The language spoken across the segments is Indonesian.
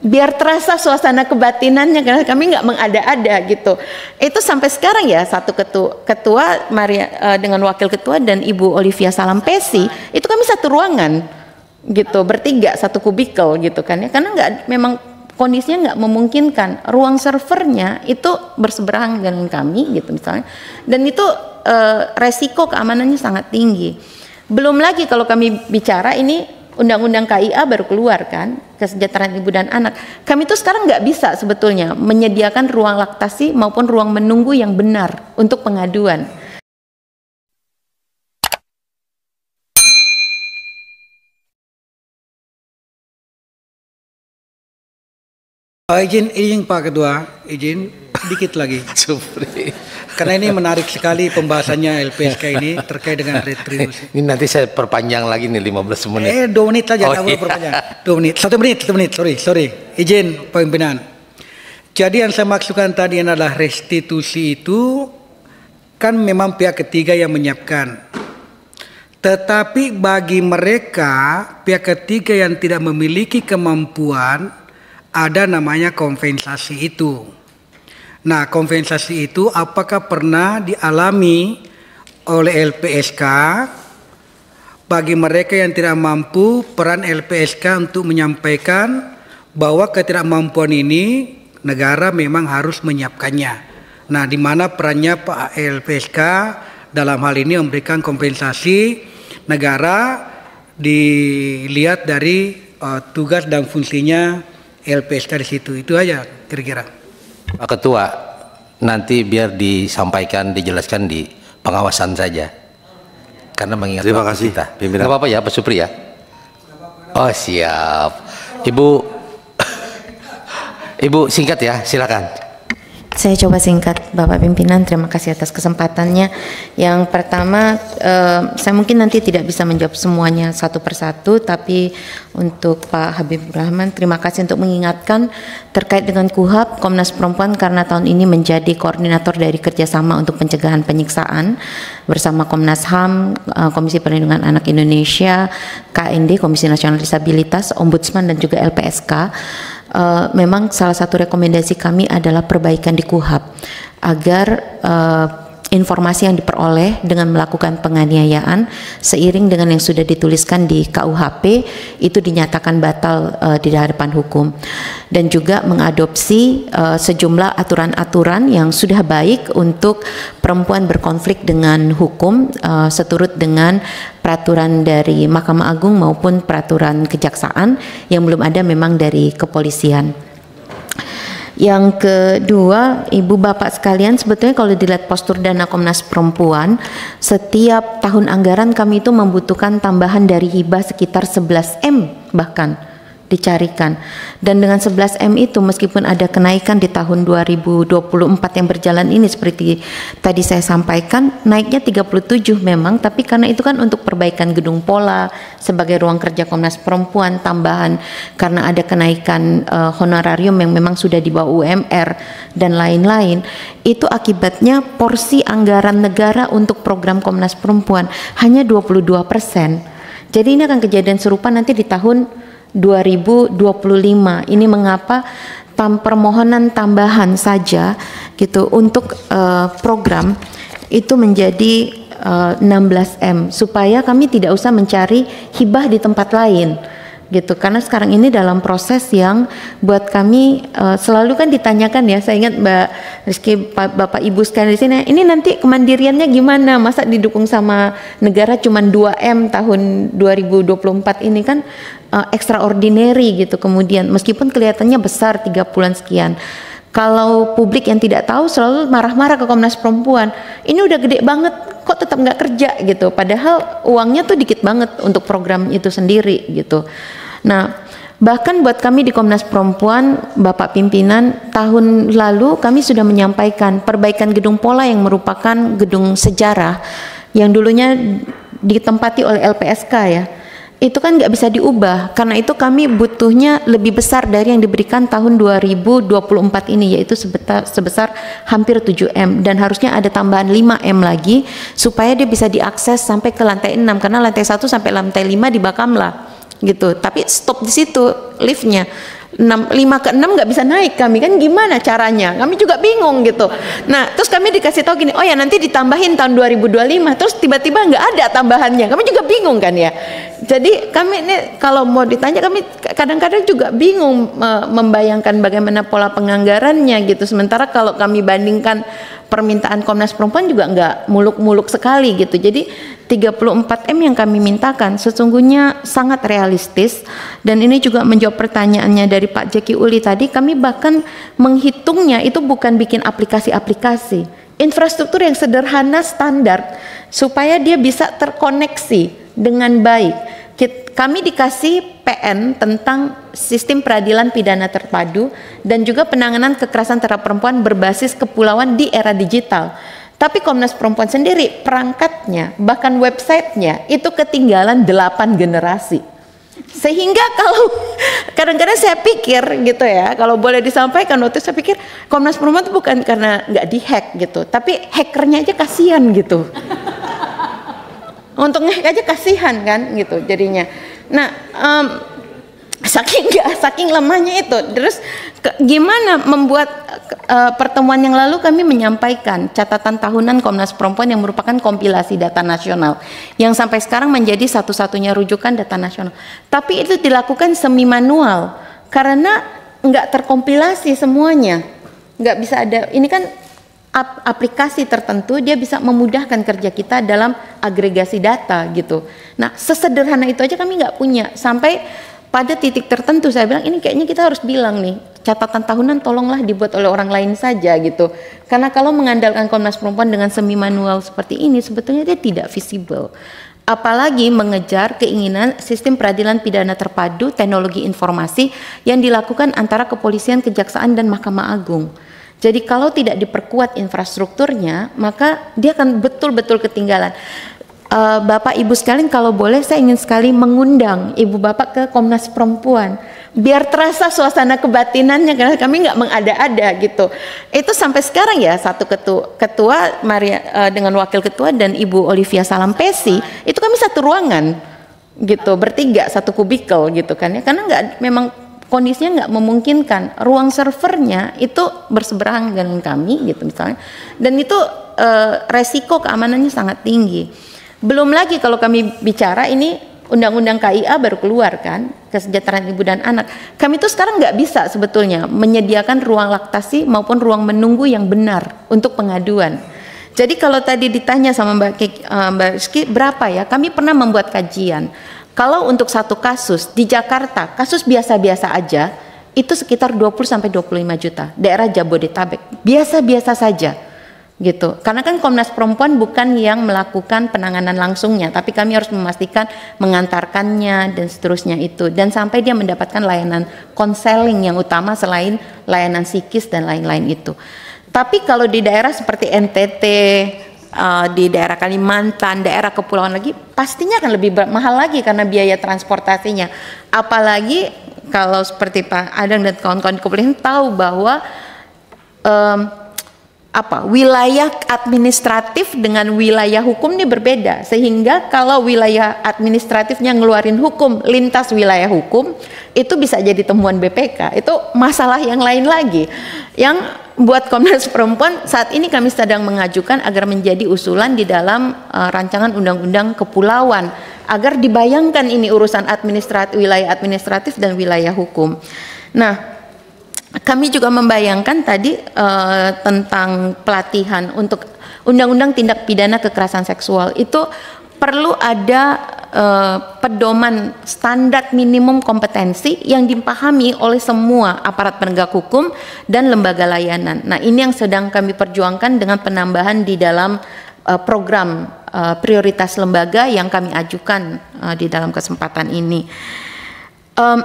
biar terasa suasana kebatinannya, karena kami nggak mengada-ada gitu. Itu sampai sekarang ya, satu ketua Maria dengan wakil ketua dan Ibu Olivia Salampesi itu kami satu ruangan gitu, bertiga, satu kubikel gitu kan ya, karena nggak, memang kondisinya nggak memungkinkan, ruang servernya itu berseberangan dengan kami gitu misalnya, dan itu resiko keamanannya sangat tinggi. Belum lagi kalau kami bicara ini Undang-Undang KIA baru keluar kan, kesejahteraan ibu dan anak. Kami tuh sekarang nggak bisa sebetulnya menyediakan ruang laktasi maupun ruang menunggu yang benar untuk pengaduan. Izin Pak Ketua, izin dikit lagi. Karena ini menarik sekali pembahasannya LPSK ini terkait dengan retribusi. Ini nanti saya perpanjang lagi nih 15 menit. 2 menit saja, tak perlu perpanjang. 2 menit, 1 menit, sorry. Izin pimpinan. Jadi yang saya maksudkan tadi adalah restitusi itu kan memang pihak ketiga yang menyiapkan. Tetapi bagi mereka pihak ketiga yang tidak memiliki kemampuan, ada namanya kompensasi itu. Nah, kompensasi itu apakah pernah dialami oleh LPSK? Bagi mereka yang tidak mampu, peran LPSK untuk menyampaikan bahwa ketidakmampuan ini negara memang harus menyiapkannya. Nah, di mana perannya Pak LPSK dalam hal ini memberikan kompensasi, negara dilihat dari tugas dan fungsinya LPSK di situ. Itu aja kira-kira. Pak Ketua, nanti biar disampaikan, dijelaskan di pengawasan saja. Karena mengingat terima kasih kita. Pimpinan. Nggak apa-apa ya Pak Supri ya? Oh siap. Ibu singkat ya, silakan. Saya coba singkat, Bapak Pimpinan. Terima kasih atas kesempatannya. Yang pertama, saya mungkin nanti tidak bisa menjawab semuanya satu persatu, tapi untuk Pak Habibur Rahman, terima kasih untuk mengingatkan terkait dengan KUHAP, Komnas Perempuan karena tahun ini menjadi koordinator dari kerjasama untuk pencegahan penyiksaan bersama Komnas HAM, Komisi Perlindungan Anak Indonesia, KND, Komisi Nasional Disabilitas, Ombudsman, dan juga LPSK. Memang salah satu rekomendasi kami adalah perbaikan di KUHAP agar informasi yang diperoleh dengan melakukan penganiayaan seiring dengan yang sudah dituliskan di KUHP itu dinyatakan batal di hadapan hukum, dan juga mengadopsi sejumlah aturan-aturan yang sudah baik untuk perempuan berkonflik dengan hukum seturut dengan peraturan dari Mahkamah Agung maupun peraturan kejaksaan yang belum ada memang dari kepolisian. Yang kedua, Ibu Bapak sekalian, sebetulnya kalau dilihat postur dana Komnas Perempuan, setiap tahun anggaran kami itu membutuhkan tambahan dari hibah sekitar 11 M bahkan dicarikan. Dan dengan 11 M itu meskipun ada kenaikan di tahun 2024 yang berjalan ini seperti tadi saya sampaikan, naiknya 37 memang, tapi karena itu kan untuk perbaikan gedung Pola sebagai ruang kerja Komnas Perempuan, tambahan karena ada kenaikan honorarium yang memang sudah di bawah UMR dan lain-lain, itu akibatnya porsi anggaran negara untuk program Komnas Perempuan hanya 22%. Jadi ini akan kejadian serupa nanti di tahun 2025. Ini mengapa permohonan tambahan saja gitu untuk program itu menjadi 16 M supaya kami tidak usah mencari hibah di tempat lain gitu, karena sekarang ini dalam proses yang buat kami selalu kan ditanyakan ya, saya ingat Mbak Rizky, Bapak Ibu sekalian di sini, ini nanti kemandiriannya gimana, masa didukung sama negara cuma 2 M tahun 2024 ini kan extraordinary gitu, kemudian meskipun kelihatannya besar 3 bulan sekian. Kalau publik yang tidak tahu selalu marah-marah ke Komnas Perempuan, ini udah gede banget kok tetap nggak kerja gitu, padahal uangnya tuh dikit banget untuk program itu sendiri gitu. Nah, bahkan buat kami di Komnas Perempuan, Bapak Pimpinan, tahun lalu kami sudah menyampaikan perbaikan gedung Pola yang merupakan gedung sejarah yang dulunya ditempati oleh LPSK ya, itu kan nggak bisa diubah, karena itu kami butuhnya lebih besar dari yang diberikan tahun 2024 ini, yaitu sebesar hampir 7 M, dan harusnya ada tambahan 5 M lagi supaya dia bisa diakses sampai ke lantai 6, karena lantai 1 sampai lantai 5 di Bakamla gitu, tapi stop di situ liftnya. 5 ke 6 nggak bisa naik kami, kan gimana caranya, kami juga bingung gitu. Nah terus kami dikasih tahu gini, oh ya nanti ditambahin tahun 2025, terus tiba-tiba nggak ada tambahannya, kami juga bingung kan ya. Jadi kami ini kalau mau ditanya, kami kadang-kadang juga bingung membayangkan bagaimana pola penganggarannya gitu. Sementara kalau kami bandingkan permintaan Komnas Perempuan juga nggak muluk-muluk sekali gitu. Jadi 34M yang kami mintakan sesungguhnya sangat realistis, dan ini juga menjawab pertanyaannya dari Pak Jeki Uli tadi. Kami bahkan menghitungnya itu bukan bikin aplikasi-aplikasi, infrastruktur yang sederhana standar supaya dia bisa terkoneksi dengan baik. Kami dikasih PN tentang sistem peradilan pidana terpadu dan juga penanganan kekerasan terhadap perempuan berbasis kepulauan di era digital. Tapi Komnas Perempuan sendiri perangkatnya, bahkan websitenya itu ketinggalan 8 generasi. Sehingga kalau kadang-kadang saya pikir gitu ya, kalau boleh disampaikan waktu saya pikir Komnas Perempuan itu bukan karena nggak dihack gitu, tapi hackernya aja kasihan gitu. Untuk ngehack aja kasihan kan gitu jadinya. Nah saking lemahnya itu. Terus gimana membuat pertemuan yang lalu kami menyampaikan catatan tahunan Komnas Perempuan yang merupakan kompilasi data nasional yang sampai sekarang menjadi satu-satunya rujukan data nasional. Tapi itu dilakukan semi manual karena nggak terkompilasi semuanya, nggak bisa ada. Ini kan aplikasi tertentu, dia bisa memudahkan kerja kita dalam agregasi data gitu. Nah sesederhana itu aja kami nggak punya. Sampai pada titik tertentu saya bilang ini kayaknya kita harus bilang nih, catatan tahunan tolonglah dibuat oleh orang lain saja gitu. Karena kalau mengandalkan Komnas Perempuan dengan semi manual seperti ini sebetulnya dia tidak visible. Apalagi mengejar keinginan sistem peradilan pidana terpadu teknologi informasi yang dilakukan antara kepolisian, kejaksaan dan Mahkamah Agung. Jadi kalau tidak diperkuat infrastrukturnya, maka dia akan betul-betul ketinggalan. Bapak Ibu sekalian, kalau boleh saya ingin sekali mengundang Ibu Bapak ke Komnas Perempuan biar terasa suasana kebatinannya, karena kami nggak mengada-ada gitu. Itu sampai sekarang ya, satu ketua Maria dengan wakil ketua dan Ibu Olivia Salampesi itu kami satu ruangan gitu, bertiga satu kubikel gitu kan ya, karena nggak, memang kondisinya nggak memungkinkan, ruang servernya itu berseberangan dengan kami gitu misalnya, dan itu resiko keamanannya sangat tinggi. Belum lagi kalau kami bicara ini undang-undang KIA baru keluar kan, kesejahteraan ibu dan anak. Kami tuh sekarang nggak bisa sebetulnya menyediakan ruang laktasi maupun ruang menunggu yang benar untuk pengaduan. Jadi kalau tadi ditanya sama Mbak Rizky berapa ya, kami pernah membuat kajian. Kalau untuk satu kasus di Jakarta, kasus biasa-biasa aja itu sekitar 20-25 juta. Daerah Jabodetabek biasa-biasa saja gitu. Karena kan Komnas Perempuan bukan yang melakukan penanganan langsungnya, tapi kami harus memastikan mengantarkannya dan seterusnya itu, dan sampai dia mendapatkan layanan konseling yang utama selain layanan psikis dan lain-lain itu. Tapi kalau di daerah seperti NTT, di daerah Kalimantan, daerah kepulauan lagi pastinya akan lebih mahal lagi karena biaya transportasinya. Apalagi kalau seperti Pak Adang dan kawan-kawan di kepolisian tahu bahwa wilayah administratif dengan wilayah hukum ini berbeda, sehingga kalau wilayah administratifnya ngeluarin hukum lintas wilayah hukum itu bisa jadi temuan BPK, itu masalah yang lain lagi. Yang buat Komnas Perempuan saat ini kami sedang mengajukan agar menjadi usulan di dalam rancangan undang-undang kepulauan, agar dibayangkan ini urusan administratif, wilayah administratif dan wilayah hukum. Nah, kami juga membayangkan tadi tentang pelatihan untuk undang-undang tindak pidana kekerasan seksual, itu perlu ada pedoman standar minimum kompetensi yang dipahami oleh semua aparat penegak hukum dan lembaga layanan. Nah, ini yang sedang kami perjuangkan dengan penambahan di dalam program prioritas lembaga yang kami ajukan di dalam kesempatan ini.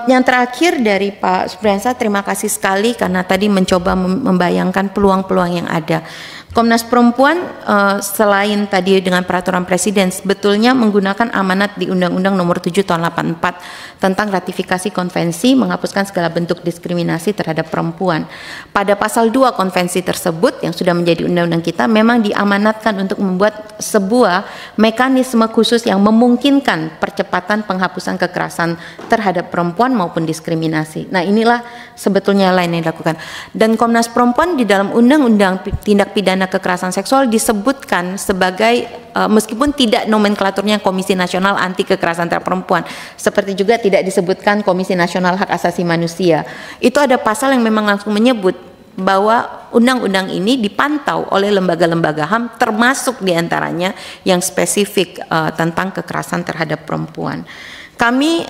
Yang terakhir dari Pak Supriyansa, terima kasih sekali karena tadi mencoba membayangkan peluang-peluang yang ada. Komnas Perempuan selain tadi dengan peraturan presiden sebetulnya menggunakan amanat di Undang-Undang Nomor 7 Tahun 84 tentang ratifikasi konvensi menghapuskan segala bentuk diskriminasi terhadap perempuan. Pada pasal 2 konvensi tersebut yang sudah menjadi undang-undang kita memang diamanatkan untuk membuat sebuah mekanisme khusus yang memungkinkan percepatan penghapusan kekerasan terhadap perempuan maupun diskriminasi. Nah, inilah sebetulnya lain yang dilakukan. Dan Komnas Perempuan di dalam Undang-Undang Tindak Pidana Kekerasan Seksual disebutkan sebagai meskipun tidak nomenklaturnya Komisi Nasional Anti Kekerasan Terhadap Perempuan, seperti juga tidak disebutkan Komisi Nasional Hak Asasi Manusia. Itu ada pasal yang memang langsung menyebut bahwa undang-undang ini dipantau oleh lembaga-lembaga HAM, termasuk diantaranya yang spesifik tentang kekerasan terhadap perempuan. Kami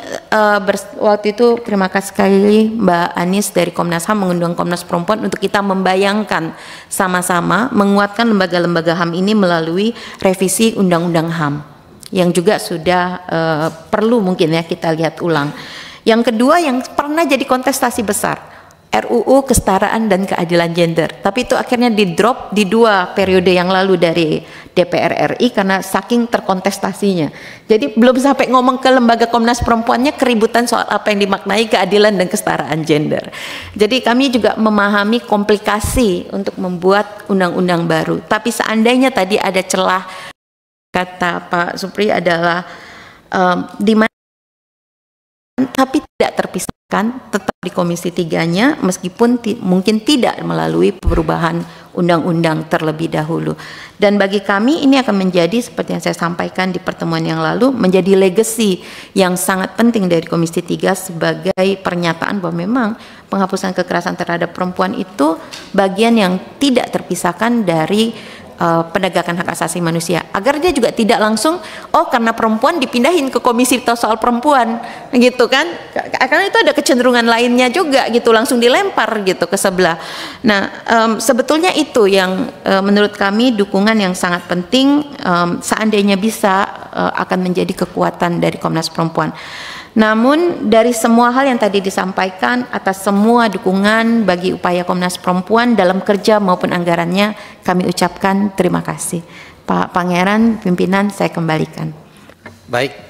waktu itu terima kasih sekali Mbak Anis dari Komnas HAM mengundang Komnas Perempuan untuk kita membayangkan sama-sama menguatkan lembaga-lembaga HAM ini melalui revisi Undang-Undang HAM yang juga sudah perlu mungkin ya kita lihat ulang. Yang kedua yang pernah jadi kontestasi besar, RUU Kesetaraan dan Keadilan Gender, tapi itu akhirnya di drop di 2 periode yang lalu dari DPR RI karena saking terkontestasinya. Jadi belum sampai ngomong ke lembaga Komnas Perempuannya keributan soal apa yang dimaknai keadilan dan kesetaraan gender. Jadi kami juga memahami komplikasi untuk membuat undang-undang baru. Tapi seandainya tadi ada celah, kata Pak Supri adalah di mana tapi tidak terpisahkan tetap di Komisi 3-nya meskipun mungkin tidak melalui perubahan undang-undang terlebih dahulu. Dan bagi kami ini akan menjadi seperti yang saya sampaikan di pertemuan yang lalu, menjadi legacy yang sangat penting dari Komisi 3 sebagai pernyataan bahwa memang penghapusan kekerasan terhadap perempuan itu bagian yang tidak terpisahkan dari penegakan hak asasi manusia, agar dia juga tidak langsung karena perempuan dipindahin ke komisi soal perempuan gitu kan, karena itu ada kecenderungan lainnya juga gitu, langsung dilempar gitu ke sebelah. Nah, sebetulnya itu yang menurut kami dukungan yang sangat penting, seandainya bisa akan menjadi kekuatan dari Komnas Perempuan. Namun dari semua hal yang tadi disampaikan, atas semua dukungan bagi upaya Komnas Perempuan dalam kerja maupun anggarannya, kami ucapkan terima kasih. Pak Pangeran, pimpinan, saya kembalikan. Baik.